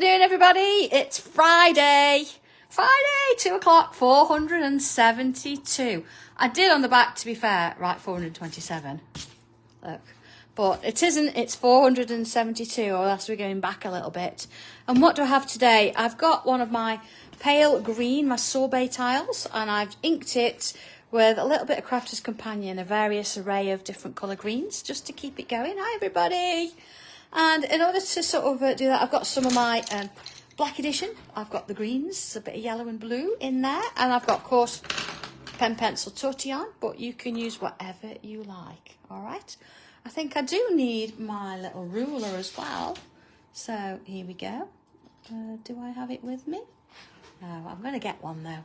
afternoon, everybody. It's Friday. Friday, 2 o'clock, 472. I did on the back, to be fair, write 427. Look. But it isn't, it's 472, or else we're going back a little bit. And what do I have today? I've got one of my pale green, my sorbet tiles, and I've inked it with a little bit of Crafter's Companion, a various array of different colour greens, just to keep it going. Hi, everybody. And in order to sort of do that, I've got some of my black edition. I've got the greens, a bit of yellow and blue in there. And I've got, of course, pen pencil Tortillon, but you can use whatever you like, all right? I think I do need my little ruler as well. So here we go. Do I have it with me? No, I'm going to get one though.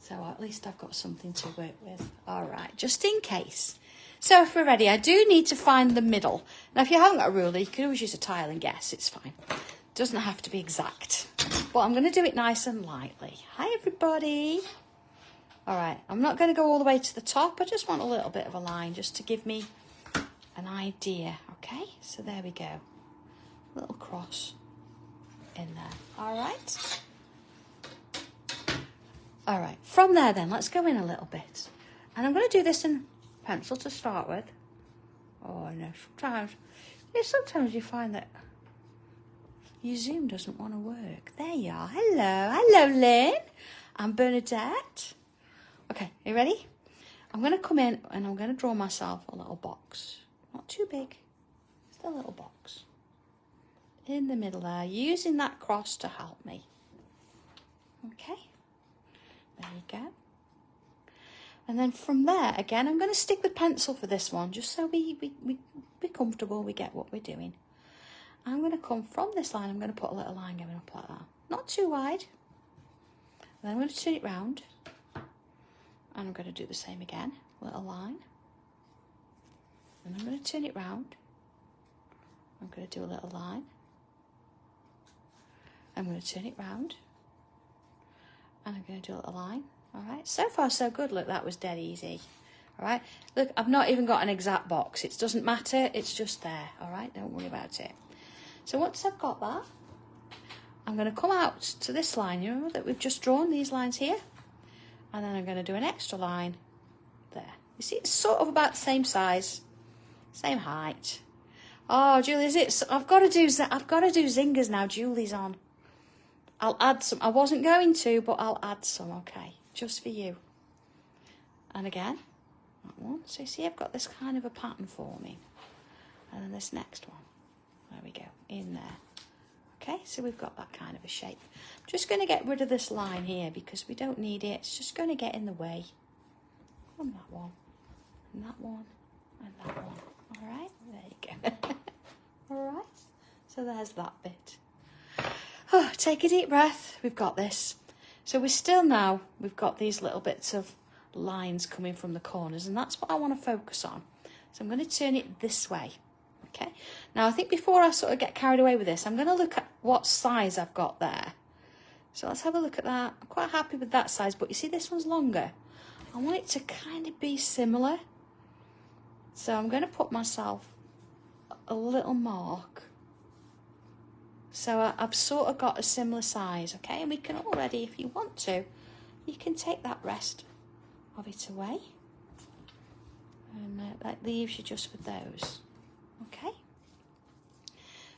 So at least I've got something to work with. All right, just in case. So if we're ready, I do need to find the middle. Now, if you haven't got a ruler, you can always use a tile and guess. It's fine. It doesn't have to be exact. But I'm going to do it nice and lightly. Hi, everybody. All right, I'm not going to go all the way to the top. I just want a little bit of a line just to give me an idea. Okay, so there we go. Little cross in there. All right. All right, from there then, let's go in a little bit. And I'm going to do this in pencil to start with. Oh, no, sometimes you find that your Zoom doesn't want to work. There you are. Hello, Lynn. I'm Bernadette. Okay, are you ready? I'm going to come in and I'm going to draw myself a little box. Not too big, just a little box. In the middle there, using that cross to help me. Okay, there you go. And then from there, again, I'm going to stick with pencil for this one, just so we're comfortable, we get what we're doing. I'm going to come from this line, I'm going to put a little line going up like that. Not too wide. And then I'm going to turn it round. And I'm going to do the same again, little line. And I'm going to turn it round. I'm going to do a little line. I'm going to turn it round. And I'm going to do a little line. All right, so far so good. Look, that was dead easy. All right, look, I've not even got an exact box. It doesn't matter, it's just there. All right, don't worry about it. So once I've got that, I'm going to come out to this line, you know, that we've just drawn, these lines here. And then I'm going to do an extra line there. You see, it's sort of about the same size, same height. Oh, Julie's I've got to do zingers now. Julie's on. I'll add some. I wasn't going to, but I'll add some. Okay, just for you. And again, that one. So you see, I've got this kind of a pattern for me. And then this next one. There we go, in there. Okay, so we've got that kind of a shape. I'm just going to get rid of this line here because we don't need it. It's just going to get in the way. On that one, and that one, and that one. All right, there you go. All right, so there's that bit. Oh, take a deep breath. We've got this. So we've got these little bits of lines coming from the corners, and that's what I want to focus on. So I'm going to turn it this way. Okay, now I think before I sort of get carried away with this, I'm going to look at what size I've got there. So let's have a look at that. I'm quite happy with that size, but you see this one's longer. I want it to kind of be similar. So I'm going to put myself a little mark. So I've sort of got a similar size, okay? And we can already, if you want to, you can take that rest of it away. And that leaves you just with those. Okay,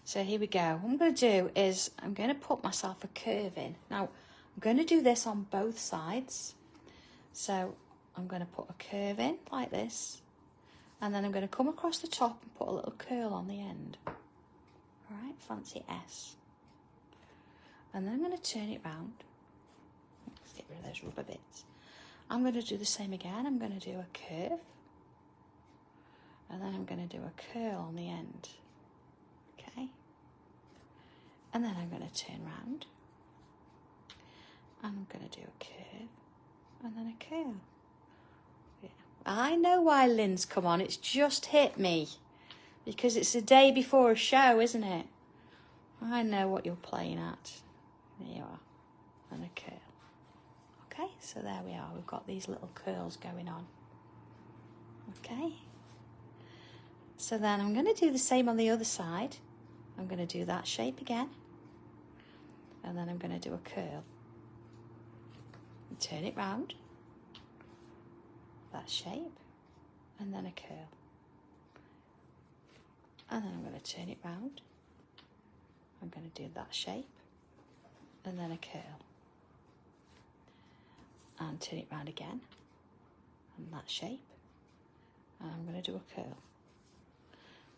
so here we go. What I'm going to do is I'm going to put myself a curve in. Now, I'm going to do this on both sides. So I'm going to put a curve in like this. And then I'm going to come across the top and put a little curl on the end. All right, fancy S. And then I'm going to turn it round. Let's get rid of those rubber bits. I'm going to do the same again. I'm going to do a curve. And then I'm going to do a curl on the end. Okay. And then I'm going to turn round. And I'm going to do a curve. And then a curl. Yeah. I know why Lynn's come on. It's just hit me. Because it's the day before a show, isn't it? I know what you're playing at. There you are. And a curl. Okay, so there we are. We've got these little curls going on. Okay. So then I'm going to do the same on the other side. I'm going to do that shape again. and then I'm going to do a curl. And turn it round, that shape, and then a curl. And then I'm going to turn it round. I'm going to do that shape, and then a curl. And turn it round again, and that shape, and I'm going to do a curl.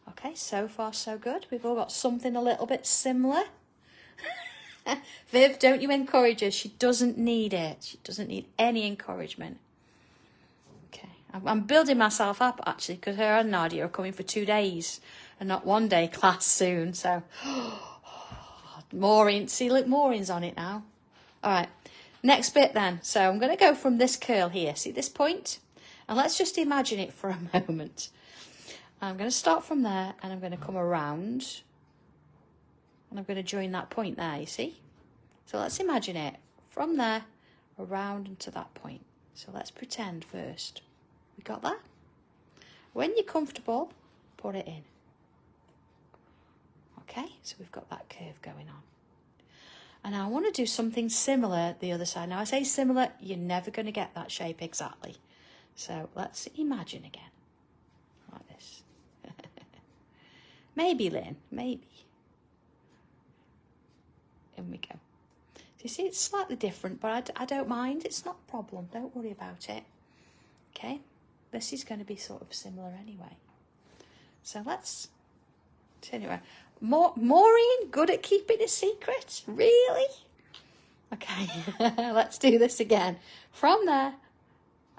Okay, so far so good. We've all got something a little bit similar. Viv, don't you encourage her. She doesn't need it. She doesn't need any encouragement. Okay, I'm building myself up actually, because her and Nadia are coming for 2 days and not 1 day class soon. So, Maureen, see, look, Maureen's on it now. All right, next bit then. So I'm going to go from this curl here. See this point? And let's just imagine it for a moment. I'm going to start from there, and I'm going to come around, and I'm going to join that point there, you see? So let's imagine it from there, around and to that point. So let's pretend first. We got that? When you're comfortable, put it in. Okay, so we've got that curve going on. And I want to do something similar the other side. Now I say similar, you're never going to get that shape exactly. So let's imagine again, like this. Maybe, Lynn, maybe. In we go. So you see, it's slightly different, but I don't mind. It's not a problem. Don't worry about it. Okay, this is going to be sort of similar anyway. So let's turn it around. Maureen, good at keeping a secret? Really? Okay, let's do this again. From there,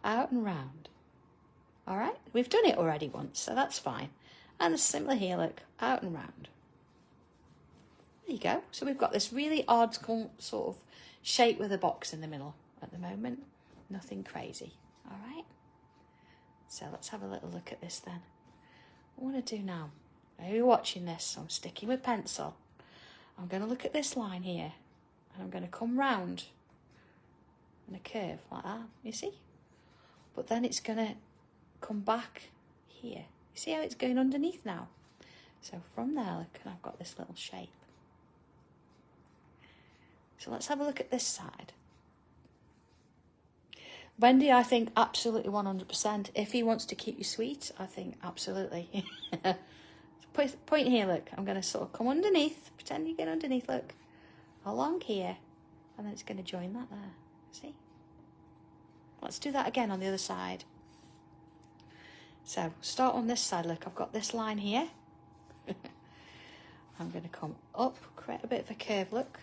out and round. All right, we've done it already once, so that's fine. And similar here, look, out and round. There you go. So we've got this really odd sort of shape with a box in the middle at the moment. Nothing crazy. All right. So let's have a little look at this then. What I want to do now, I know you're watching this, so I'm sticking with pencil. I'm going to look at this line here, and I'm going to come round in a curve like that, you see? But then it's going to come back here. You see how it's going underneath now? So from there, look, and I've got this little shape. So let's have a look at this side. Wendy, I think absolutely 100%. If he wants to keep you sweet, I think absolutely. Point here, look. I'm going to sort of come underneath. Pretend you get underneath, look. Along here. And then it's going to join that there. See? Let's do that again on the other side. So, start on this side, look. I've got this line here. I'm going to come up, create a bit of a curve, look.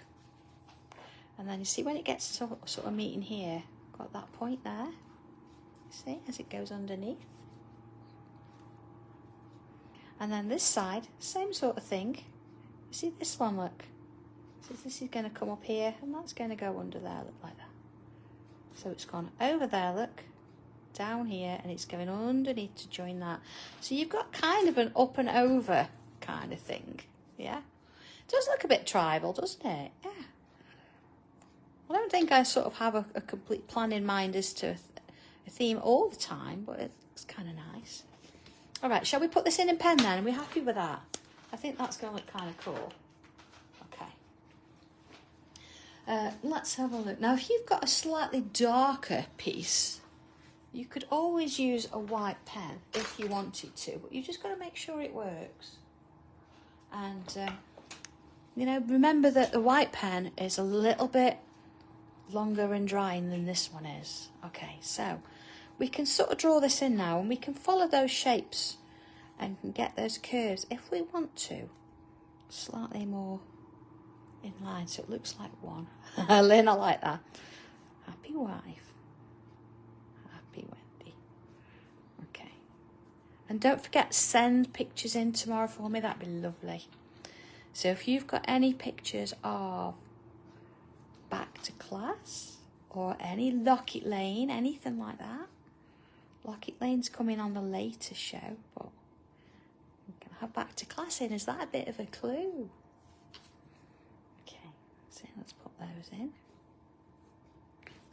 And then you see when it gets sort of meeting here, got that point there. You see, as it goes underneath. And then this side, same sort of thing. You see this one, look. So this is going to come up here, and that's going to go under there, look, like that. So it's gone over there, look, down here, and it's going underneath to join that. So you've got kind of an up and over kind of thing, yeah? It does look a bit tribal, doesn't it? Yeah. I don't think I sort of have a complete plan in mind as to a theme all the time, but it's kind of nice. All right, shall we put this in pen then? Are we happy with that? I think that's going to look kind of cool. Okay. Let's have a look. Now, if you've got a slightly darker piece, you could always use a white pen if you wanted to, but you just got to make sure it works. And, you know, remember that the white pen is a little bit longer and drying than this one is. Okay, so we can sort of draw this in now, and we can follow those shapes and can get those curves if we want to, slightly more in line so it looks like one. Lynn, I like that. Happy wife, happy Wendy. Okay, and don't forget, send pictures in tomorrow for me. That'd be lovely. So if you've got any pictures of back to class or any Locket Lane, anything like that. Locket Lane's coming on the later show, but I'm going to have back to class in. Is that a bit of a clue? Okay, so let's put those in.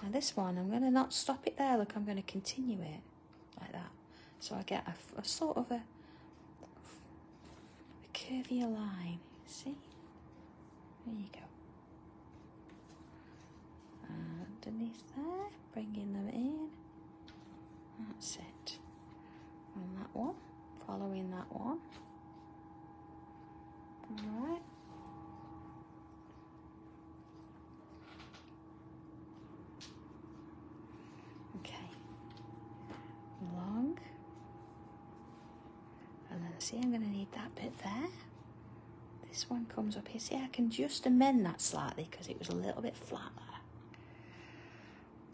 Now this one, I'm going to not stop it there. Look, I'm going to continue it like that. So I get a sort of a curvier line. See? There you go. bringing them in. That's it. And that one, following that one. All right. Okay. Long. And then see, I'm going to need that bit there. This one comes up here. See, I can just amend that slightly because it was a little bit flat there.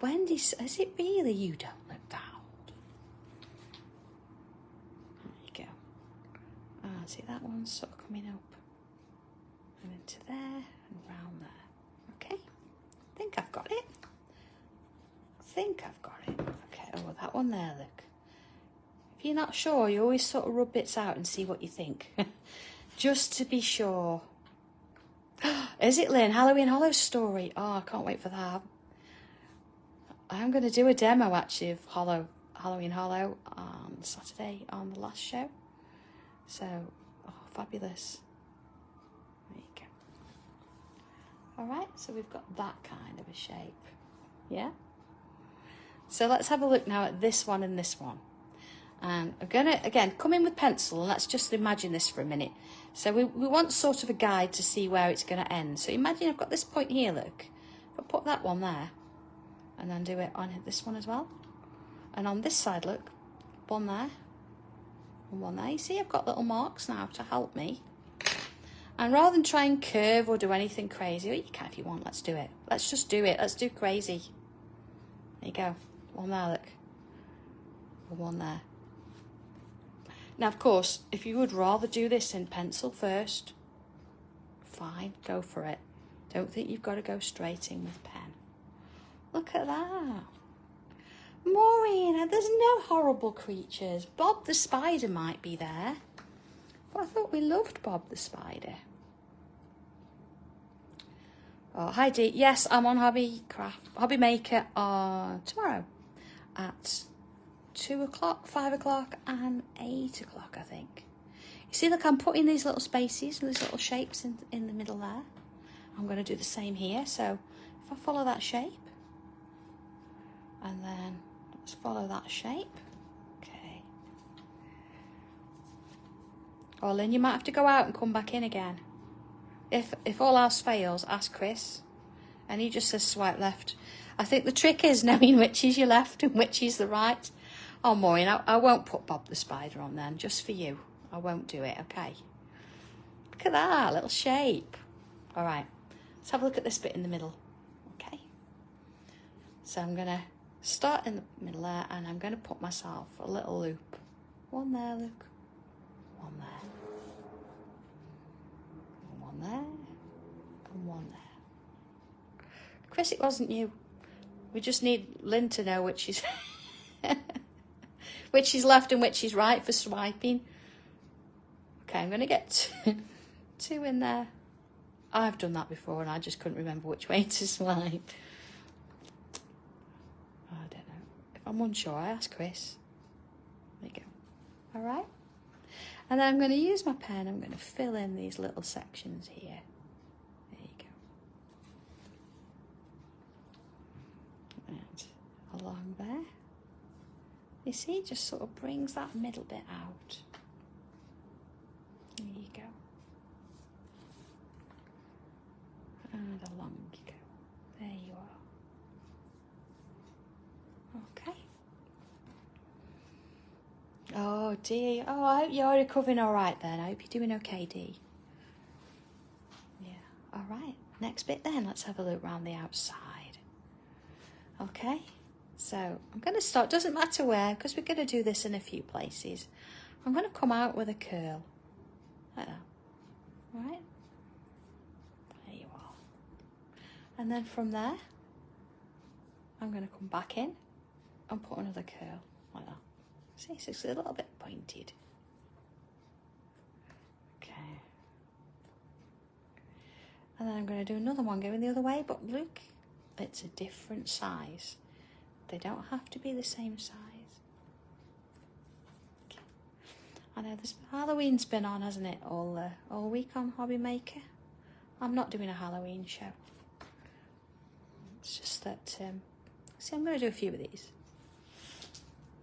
Wendy, is it really you don't look that old? There you go. Ah, see, that one's sort of coming up. And into there and round there. Okay. I think I've got it. Okay, oh, that one there, look. If you're not sure, you always sort of rub bits out and see what you think. Just to be sure. Is it, Lynn? Halloween Hollow story. Oh, I can't wait for that. I'm going to do a demo, actually, of Halloween Hollow on Saturday on the last show. So, oh, fabulous. There you go. All right, so we've got that kind of a shape. Yeah? So let's have a look now at this one and this one. And I'm going to, again, come in with pencil and let's just imagine this for a minute. So we want sort of a guide to see where it's going to end. So imagine I've got this point here, look. If I put that one there and then do it on this one as well. And on this side, look, one there and one there. You see, I've got little marks now to help me. And rather than try and curve or do anything crazy, or you can if you want, let's do it. Let's just do it. Let's do crazy. There you go. One there, look. And one there. Now, of course, if you would rather do this in pencil first, fine, go for it. Don't think you've got to go straight in with pen. Look at that. Maureen, there's no horrible creatures. Bob the Spider might be there. But I thought we loved Bob the Spider. Oh, hi Dee. Yes, I'm on Hobby Maker tomorrow at 2 o'clock, 5 o'clock and 8 o'clock, I think. You see, look, I'm putting these little spaces, these little shapes in the middle there. I'm going to do the same here. So if I follow that shape, and then let's follow that shape. Okay. Oh, Lynn, you might have to go out and come back in again. If all else fails, ask Chris. And he just says swipe left. I think the trick is knowing which is your left and which is the right. Oh, Maureen, I won't put Bob the Spider on then, just for you. I won't do it, okay? Look at that little shape. All right, let's have a look at this bit in the middle, okay? So I'm going to start in the middle there, and I'm going to put myself a little loop. One there, look. One there. One there. And one there. Chris, it wasn't you. We just need Lynn to know which is... which is left and which is right for swiping. Okay, I'm going to get two in there. I've done that before and I just couldn't remember which way to swipe. I don't know. If I'm unsure, I ask Chris. There you go. All right. And then I'm going to use my pen. I'm going to fill in these little sections here. There you go. And along there. You see, it just sort of brings that middle bit out. There you go. And along you go. There you are. Okay. Oh, Dee. Oh, I hope you're recovering all right then. I hope you're doing okay, Dee. Yeah. All right. Next bit then. Let's have a look around the outside. Okay. So I'm going to start, doesn't matter where, because we're going to do this in a few places. I'm going to come out with a curl, like that, all right? There you are. And then from there, I'm going to come back in and put another curl, like that. See, so it's a little bit pointed. Okay. And then I'm going to do another one going the other way, but look, it's a different size. They don't have to be the same size. Okay. I know Halloween's been on, hasn't it, all week on Hobby Maker. I'm not doing a Halloween show. It's just that See, I'm going to do a few of these.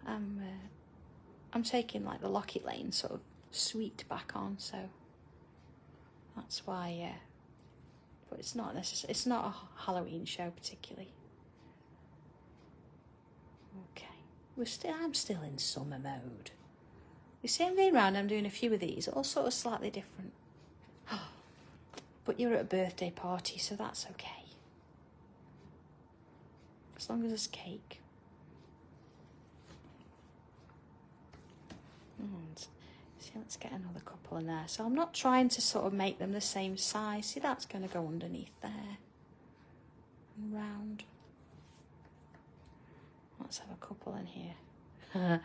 I'm taking like the Locket Lane sort of sweet back on, so that's why. But it's not necessary. It's not a Halloween show particularly. Okay, I'm still in summer mode. You see, I'm going round. I'm doing a few of these, all sort of slightly different. But you're at a birthday party, so that's okay. As long as there's cake. And see, let's get another couple in there. So I'm not trying to sort of make them the same size. See, that's going to go underneath there. And round. Let's have a couple in here.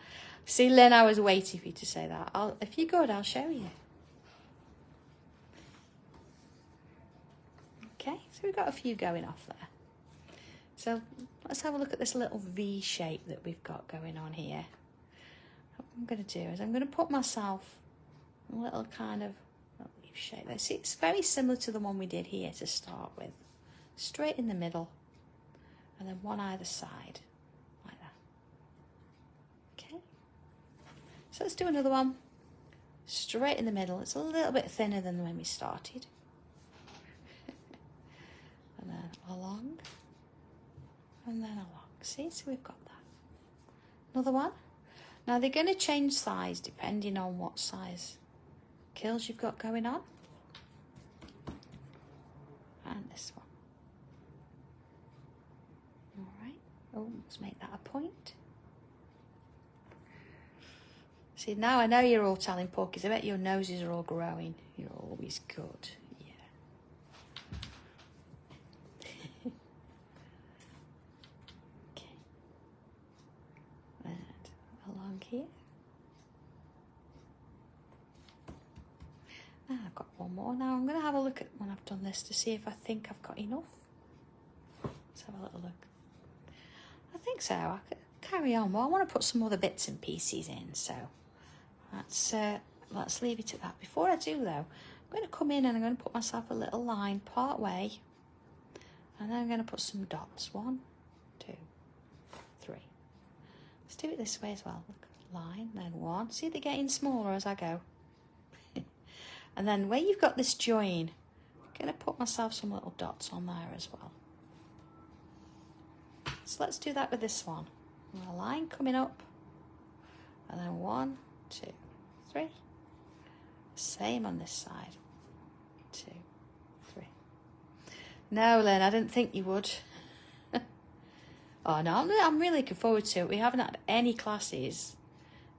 See, Lynn, I was waiting for you to say that. If you're good, I'll show you. Okay, so we've got a few going off there. So let's have a look at this little V shape that we've got going on here. What I'm going to do is I'm going to put myself a little kind of leaf shape. Let's see, it's very similar to the one we did here to start with. Straight in the middle, and then one either side, like that. Okay. So let's do another one. Straight in the middle. It's a little bit thinner than when we started. And then along, and then along. See, so we've got that. Another one. Now they're going to change size depending on what size quills you've got going on. And this one. All right. Oh, let's make that a point. See, now I know you're all telling porkies. I bet your noses are all growing. You're always good. Here. And I've got one more now. I'm going to have a look at when I've done this to see if I think I've got enough. Let's have a little look. I think so. I could carry on, but I want to put some other bits and pieces in. So let's leave it at that. Before I do though, I'm going to come in and I'm going to put myself a little line part way, and then I'm going to put some dots. 1, 2, 3. Let's do it this way as well. Look. Line, then 1. See, they're getting smaller as I go. And then where you've got this join, I'm going to put myself some little dots on there as well. So let's do that with this one. A line coming up, and then 1, 2, 3. Same on this side. 2, 3. No, Lynn, I didn't think you would. Oh no, I'm really looking forward to it. We haven't had any classes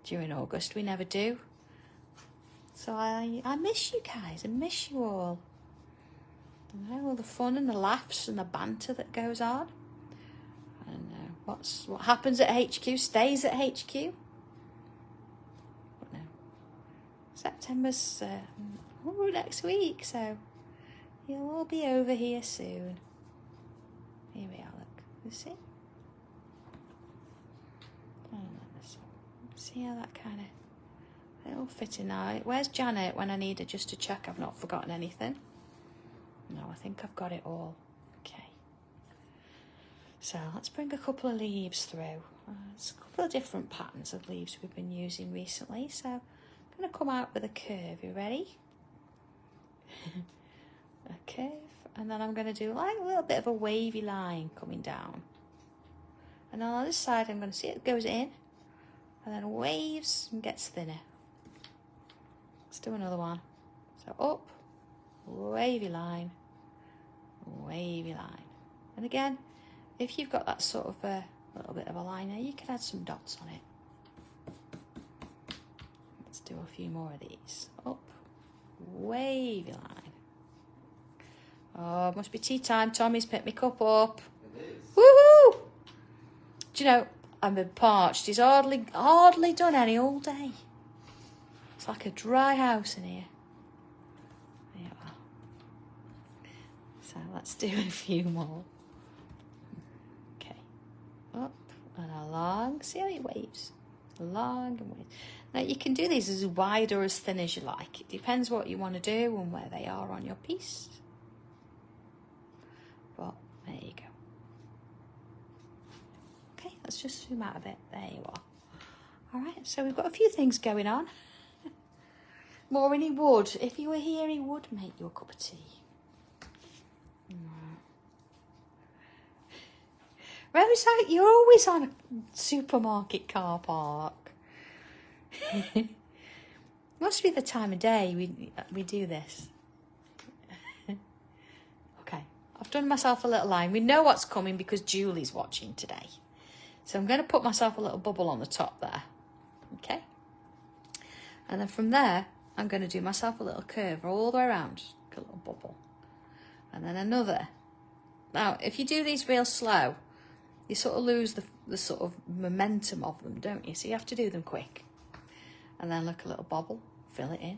during August. We never do. So I miss you guys. I miss you all. You know, all the fun and the laughs and the banter that goes on. And what happens at HQ stays at HQ. But no, September's next week, so you'll all be over here soon. Here we are. Look, you see. See how that kind of, it'll fit in now. Where's Janet when I need her just to check I've not forgotten anything? No, I think I've got it all. Okay. So let's bring a couple of leaves through. There's a couple of different patterns of leaves we've been using recently. So I'm going to come out with a curve. You ready? A curve. And then I'm going to do like a little bit of a wavy line coming down. And on the other side, I'm going to see it goes in. And then waves and gets thinner. Let's do another one. So up, wavy line, wavy line. And again, if you've got that sort of a little bit of a line there, you can add some dots on it. Let's do a few more of these. Up, wavy line. Oh, it must be tea time. Tommy's picked my cup up. It is. Woohoo! Do you know, I'm a bit parched. He's hardly done any all day. It's like a dry house in here. There you are. So let's do a few more. Okay. Up and along. See how it waves? Along and waves. Now you can do these as wide or as thin as you like. It depends what you want to do and where they are on your piece. But there you go. Let's just zoom out a bit. There you are. All right, so we've got a few things going on. Maureen, he would. If you were here, he would make you a cup of tea. Rose, you're always on a supermarket car park. Must be the time of day we do this. Okay, I've done myself a little line. We know what's coming because Julie's watching today. So I'm going to put myself a little bubble on the top there. Okay. And then from there, I'm going to do myself a little curve all the way around. A little bubble. And then another. Now, if you do these real slow, you sort of lose the sort of momentum of them, don't you? So you have to do them quick. And then look, a little bobble, fill it in.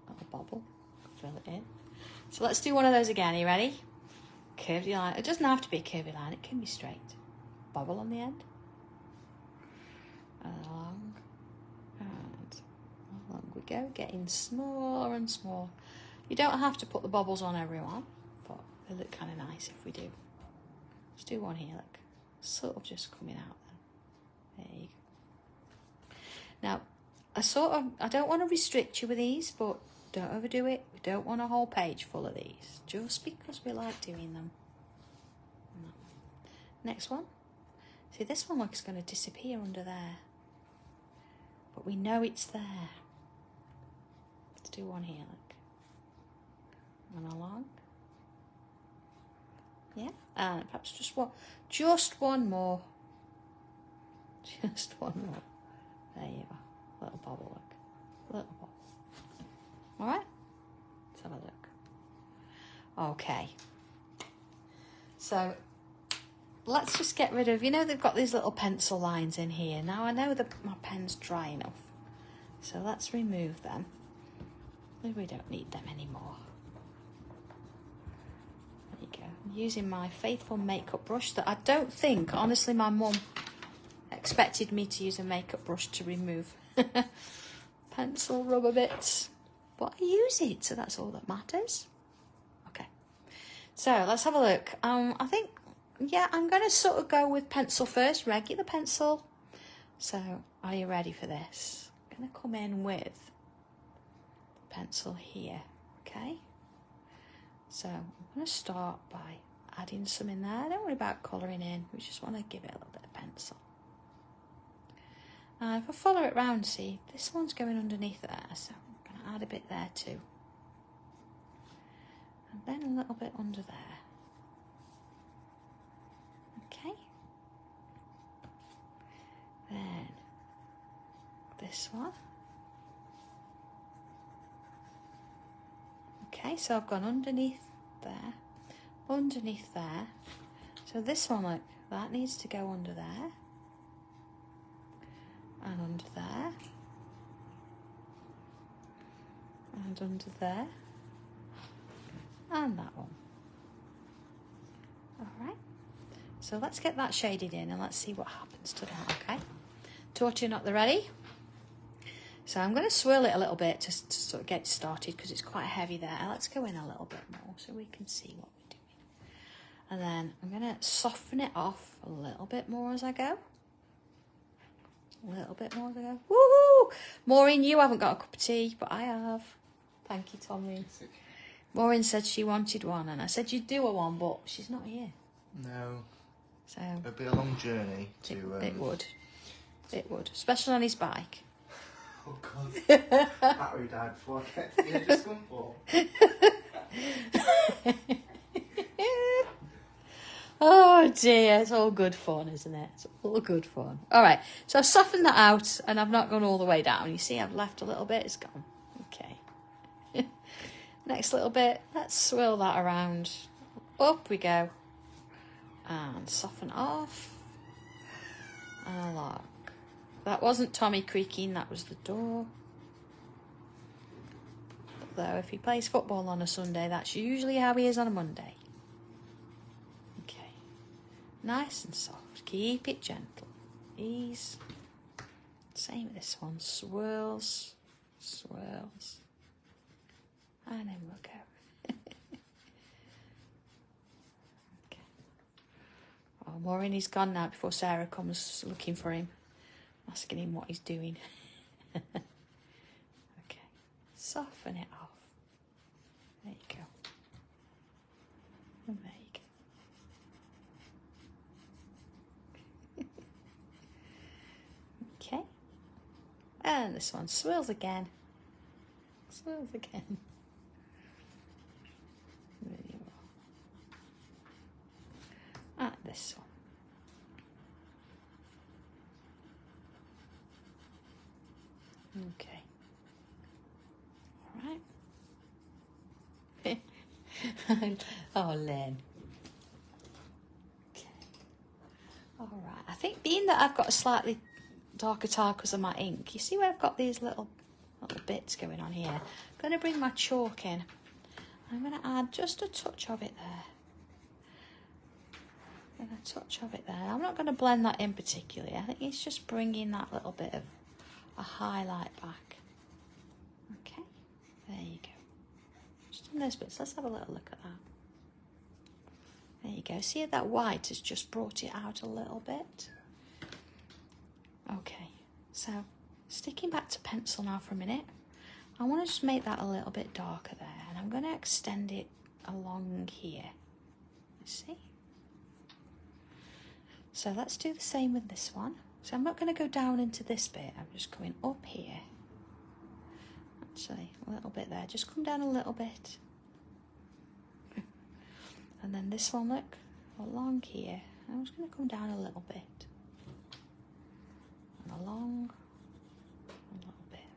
A little bobble, fill it in. So let's do one of those again. Are you ready? Curvy line. It doesn't have to be a curvy line. It can be straight. Bobble on the end. And along. And along we go. Getting smaller and smaller. You don't have to put the bobbles on everyone, but they look kind of nice if we do. Let's do one here, look. Sort of just coming out then. There you go. Now, I don't want to restrict you with these, but don't overdo it. We don't want a whole page full of these, just because we like doing them. No. Next one. See, this one looks going to disappear under there. But we know it's there. Let's do one here, look. And along. Yeah, and perhaps just one more. Just one more. There you are. Little bobble, look. Little bobble. All right? Let's have a look. Okay. So, let's just get rid of, they've got these little pencil lines in here. Now, I know that my pen's dry enough. So, let's remove them. Maybe we don't need them anymore. There you go. I'm using my faithful makeup brush that I don't think, honestly, my mum expected me to use a makeup brush to remove pencil rubber bits. But I use it, so that's all that matters. Okay. So, let's have a look. I think, yeah, I'm going to sort of go with pencil first, regular pencil. So, are you ready for this? I'm going to come in with pencil here, okay? So, I'm going to start by adding some in there. Don't worry about colouring in. We just want to give it a little bit of pencil. If I follow it round, see, this one's going underneath there, so I'm going to add a bit there too. And then a little bit under there. Okay. Then this one. Okay, so I've gone underneath there. So this one, look, that needs to go under there. And under there. And under there. And that one. Alright. So let's get that shaded in and let's see what happens to that, okay? Tortillon up the ready. So I'm going to swirl it a little bit to sort of get it started because it's quite heavy there. Let's go in a little bit more so we can see what we're doing. And then I'm going to soften it off a little bit more as I go. A little bit more as I go. Woohoo! Maureen, you haven't got a cup of tea, but I have. Thank you, Tommy. Maureen said she wanted one, and I said you'd do her one, but she's not here. No. So it'd be a long journey to. It would. It would, especially on his bike. Oh God! Battery died before I get to the edge of Scunthorpe. Oh dear, it's all good fun, isn't it? It's all good fun. All right, so I've softened that out and I've not gone all the way down. You see, I've left a little bit, it's gone. Okay. Next little bit, let's swirl that around. Up we go. And soften off. And lock. That wasn't Tommy creaking, that was the door. Though if he plays football on a Sunday, that's usually how he is on a Monday. Okay. Nice and soft. Keep it gentle. Ease. Same with this one. Swirls. Swirls. And then we'll go. Okay. Oh, worrying he's gone now before Sarah comes looking for him, asking him what he's doing. Okay, soften it off. There you go. And there you go. Okay. And this one swirls again. Swirls again. There you are. And this one. Okay. All right. Oh, Len. Okay. All right. I think being that I've got a slightly darker tile because of my ink, you see where I've got these little bits going on here? I'm going to bring my chalk in. I'm going to add just a touch of it there. And a touch of it there. I'm not going to blend that in particularly. I think it's just bringing that little bit of a highlight back. Okay, there you go. Just on those bits. Let's have a little look at that. There you go. See that white has just brought it out a little bit. Okay, so sticking back to pencil now for a minute. I want to just make that a little bit darker there, and I'm going to extend it along here. You see? So let's do the same with this one. So I'm not going to go down into this bit, I'm just going up here. Actually, a little bit there, just come down a little bit. And then this one, look, along here. I'm just going to come down a little bit. And along a little bit.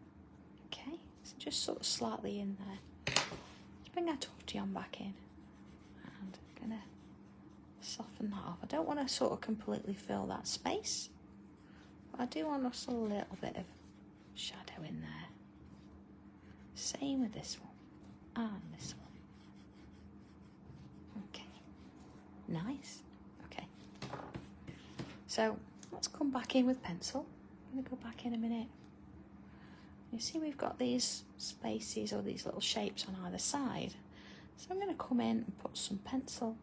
Okay, so just sort of slightly in there. Let's bring our Tortillon back in. And I'm going to soften that off. I don't want to sort of completely fill that space. I do want just a little bit of shadow in there. Same with this one and this one. Okay, nice. Okay, so let's come back in with pencil. I'm going to go back in a minute. You see we've got these spaces or these little shapes on either side. So I'm going to come in and put some pencil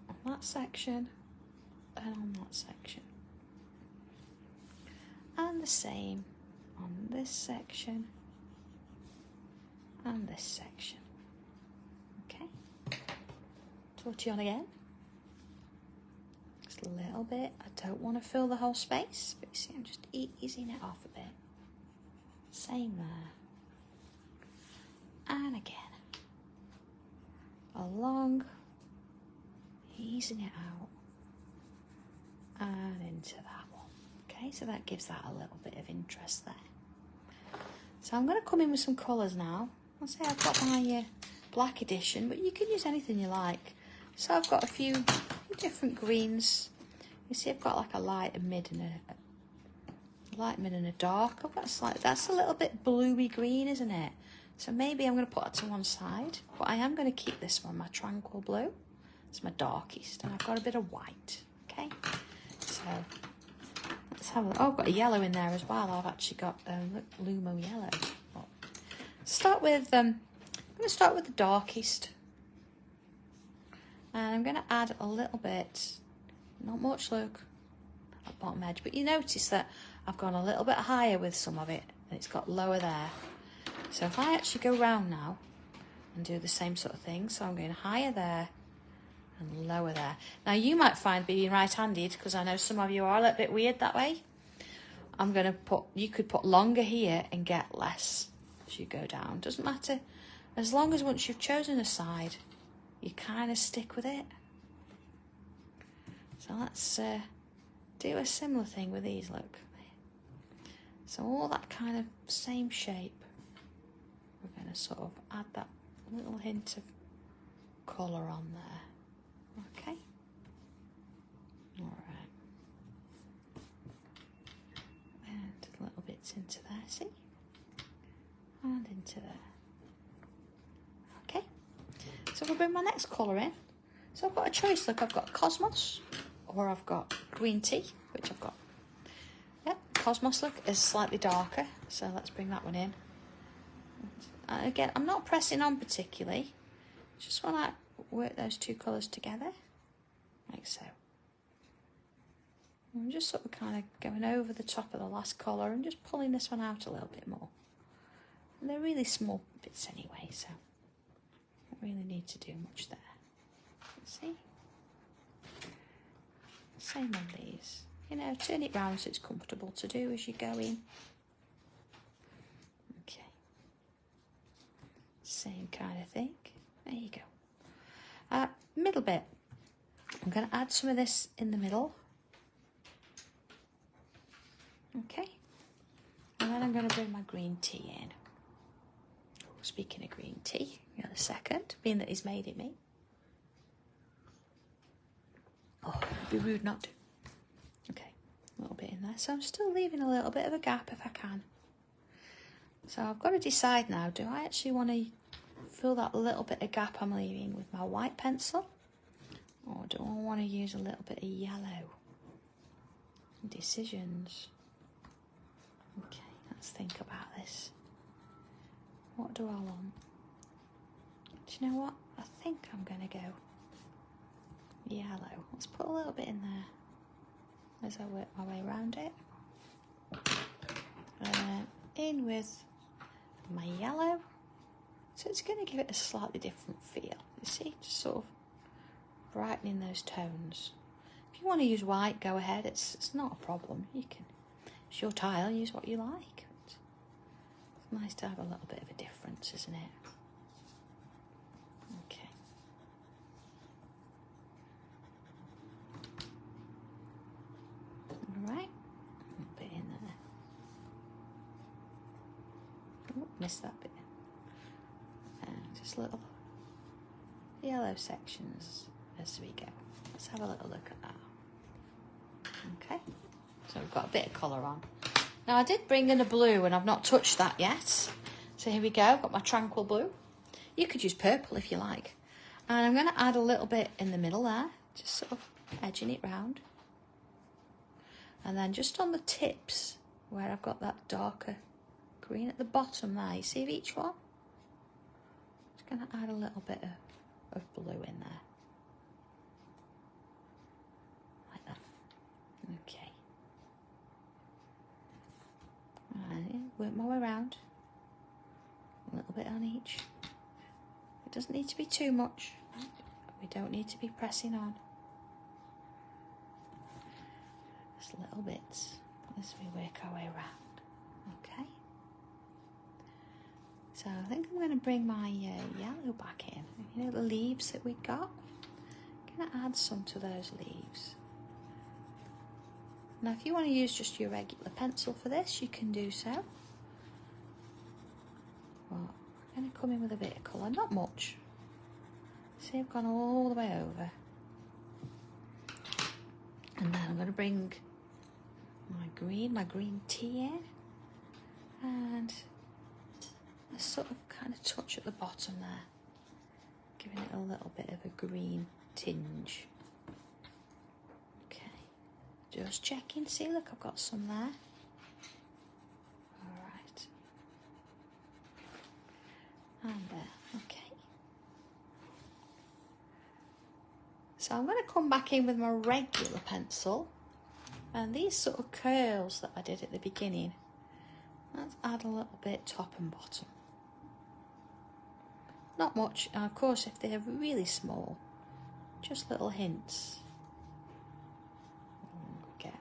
on that section and on that section. And the same on this section and this section. Okay. Tortillon again. Just a little bit. I don't want to fill the whole space, but you see I'm just easing it off a bit. Same there. And again. Along. Easing it out. And into that one. Okay, so that gives that a little bit of interest there. So I'm going to come in with some colours now. I'll say I've got my black edition, but you can use anything you like. So I've got a few different greens. You see I've got like a light, a mid and a dark. I've got that's a little bit bluey green, isn't it? So maybe I'm going to put that to one side, but I am going to keep this one, my Tranquil blue. It's my darkest, and I've got a bit of white. Okay, so let's have a look. Oh, I've got a yellow in there as well. I've actually got Lumo yellow. Start with I'm going to start with the darkest, and I'm going to add a little bit, not much, look, at bottom edge, but you notice that I've gone a little bit higher with some of it, and it's got lower there. So if I actually go round now and do the same sort of thing, so I'm going higher there and lower there. Now you might find being right-handed, because I know some of you are a little bit weird that way. I'm going to put, you could put longer here and get less as you go down. Doesn't matter, as long as once you've chosen a side, you kind of stick with it. So let's do a similar thing with these, look. So all that kind of same shape, we're going to sort of add that little hint of colour on there. Okay. All right. And little bits into there, see? And into there. Okay. So we'll bring my next colour in. So I've got a choice, look, I've got Cosmos or I've got green tea, which I've got. Yep, Cosmos, look, is slightly darker, so let's bring that one in. And again, I'm not pressing on particularly, just want to work those two colours together, like so. I'm just sort of kind of going over the top of the last collar and just pulling this one out a little bit more. And they're really small bits anyway, so I don't really need to do much there. See? Same on these. You know, turn it round so it's comfortable to do as you go in. Okay. Same kind of thing. There you go. Middle bit. I'm going to add some of this in the middle. Okay. And then I'm going to bring my green tea in. Oh, speaking of green tea, the other second, being that he's made it me. Oh, it'd be rude not to. Okay, a little bit in there. So I'm still leaving a little bit of a gap if I can. So I've got to decide now, do I actually want to fill that little bit of gap I'm leaving with my white pencil? Or do I want to use a little bit of yellow? Decisions. Okay, let's think about this. What do I want? Do you know what? I think I'm going to go yellow. Let's put a little bit in there as I work my way around it. In with my yellow. So it's going to give it a slightly different feel. You see, just sort of brightening those tones. If you want to use white, go ahead. It's not a problem. You can, it's your tile, use what you like. It's nice to have a little bit of a difference, isn't it? Okay. All right. A little bit in there. Oh, missed that bit. Just little yellow sections as we go. Let's have a little look at that. Okay, so we've got a bit of colour on. Now I did bring in a blue and I've not touched that yet. So here we go, got my Tranquil blue. You could use purple if you like. And I'm going to add a little bit in the middle there, just sort of edging it round. And then just on the tips where I've got that darker green at the bottom there, you see of each one? Going to add a little bit of blue in there, like that. Okay, and work my way around, a little bit on each. It doesn't need to be too much. We don't need to be pressing on. Just little bits as we work our way around. Okay. So I think I'm going to bring my yellow back in. You know the leaves that we got? I'm going to add some to those leaves. Now if you want to use just your regular pencil for this, you can do so. But I'm going to come in with a bit of colour, not much. See, I've gone all the way over. And then I'm going to bring my green tea in. And a sort of kind of touch at the bottom there, giving it a little bit of a green tinge. Okay, just checking, see, look, I've got some there. All right, and there, okay. So I'm going to come back in with my regular pencil, and these sort of curls that I did at the beginning, let's add a little bit top and bottom. Not much, and of course if they're really small, just little hints. Okay.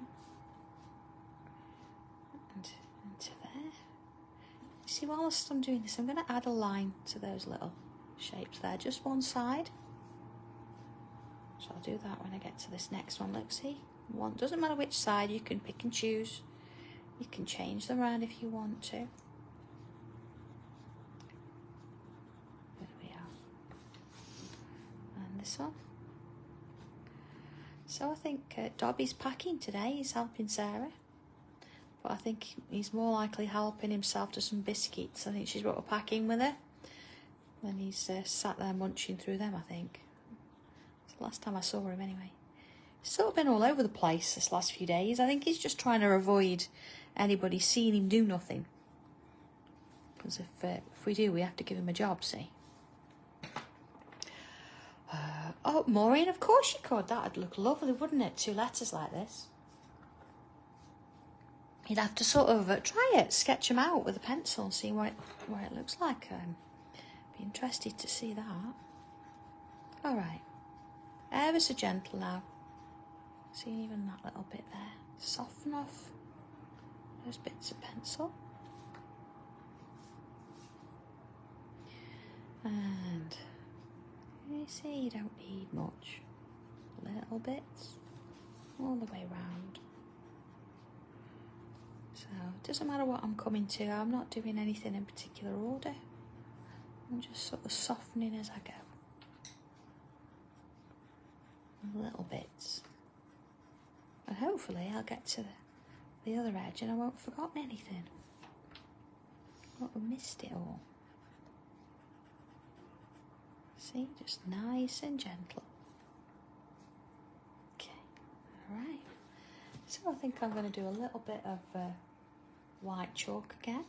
And into there. You see, whilst I'm doing this, I'm going to add a line to those little shapes there, just one side. So I'll do that when I get to this next one. Look, see? One, doesn't matter which side, you can pick and choose. You can change them around if you want to. This one. So I think Dobby's packing today. He's helping Sarah, but I think he's more likely helping himself to some biscuits. I think she's brought a packing with her, and he's sat there munching through them. I think it's the last time I saw him anyway. He's sort of been all over the place this last few days. I think he's just trying to avoid anybody seeing him do nothing, because if we do, we have to give him a job, see. Oh, Maureen, of course you could. That'd look lovely, wouldn't it? 2 letters like this. you'd have to sort of try it, sketch them out with a pencil, see what it looks like. Be interested to see that. All right, ever so gentle now. See even that little bit there. Soften off those bits of pencil. And you see you don't need much. Little bits all the way round. So it doesn't matter what I'm coming to. I'm not doing anything in particular order. I'm just sort of softening as I go. Little bits. And hopefully I'll get to the other edge and I won't have forgotten anything. I won't have missed it all. See, just nice and gentle. Okay, all right. So I think I'm going to do a little bit of white chalk again.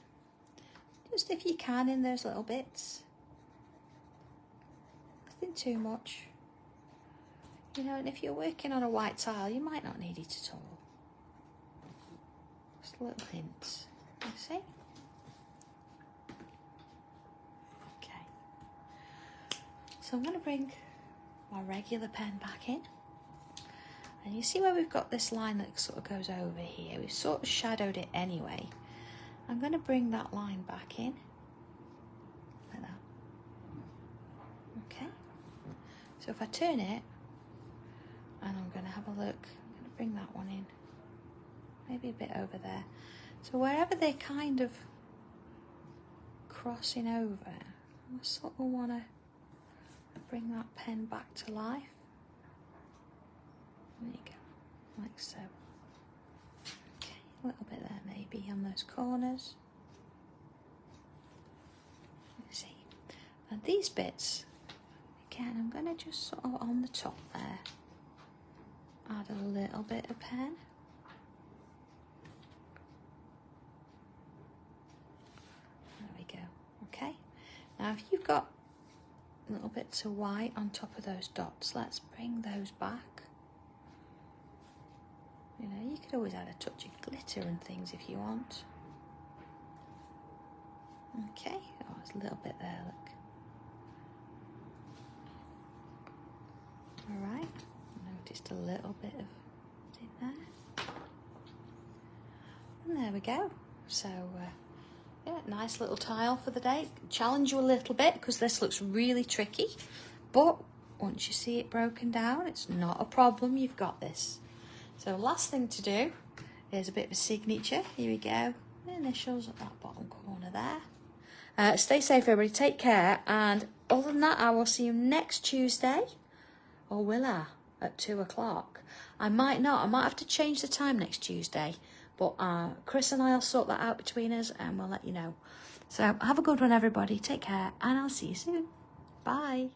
Just if you can in those little bits. Nothing too much. You know, and if you're working on a white tile, you might not need it at all. Just little hints, you see? Okay. So I'm going to bring my regular pen back in. And you see where we've got this line that sort of goes over here? We've sort of shadowed it anyway. I'm going to bring that line back in. Like that. Okay. So if I turn it, and I'm going to have a look, I'm going to bring that one in. Maybe a bit over there. So wherever they're kind of crossing over, I sort of want to bring that pen back to life. There you go, like so. Okay, a little bit there maybe on those corners. Let's see. And these bits, again, I'm going to just sort of on the top there, add a little bit of pen. There we go, okay. Now if you've got little bits of white on top of those dots, let's bring those back. You know, you could always add a touch of glitter and things if you want. Okay, oh, there's a little bit there, look. All right, noticed a little bit of it in there. And there we go. So, yeah, nice little tile for the day. Challenge you a little bit because this looks really tricky. But once you see it broken down, it's not a problem. You've got this. So last thing to do is a bit of a signature. Here we go. The initials at that bottom corner there. Stay safe, everybody. Take care. And other than that, I will see you next Tuesday. Or will I? At 2 o'clock. I might not. I might have to change the time next Tuesday. But Chris and I will sort that out between us and we'll let you know. So have a good one, everybody. Take care. And I'll see you soon. Bye.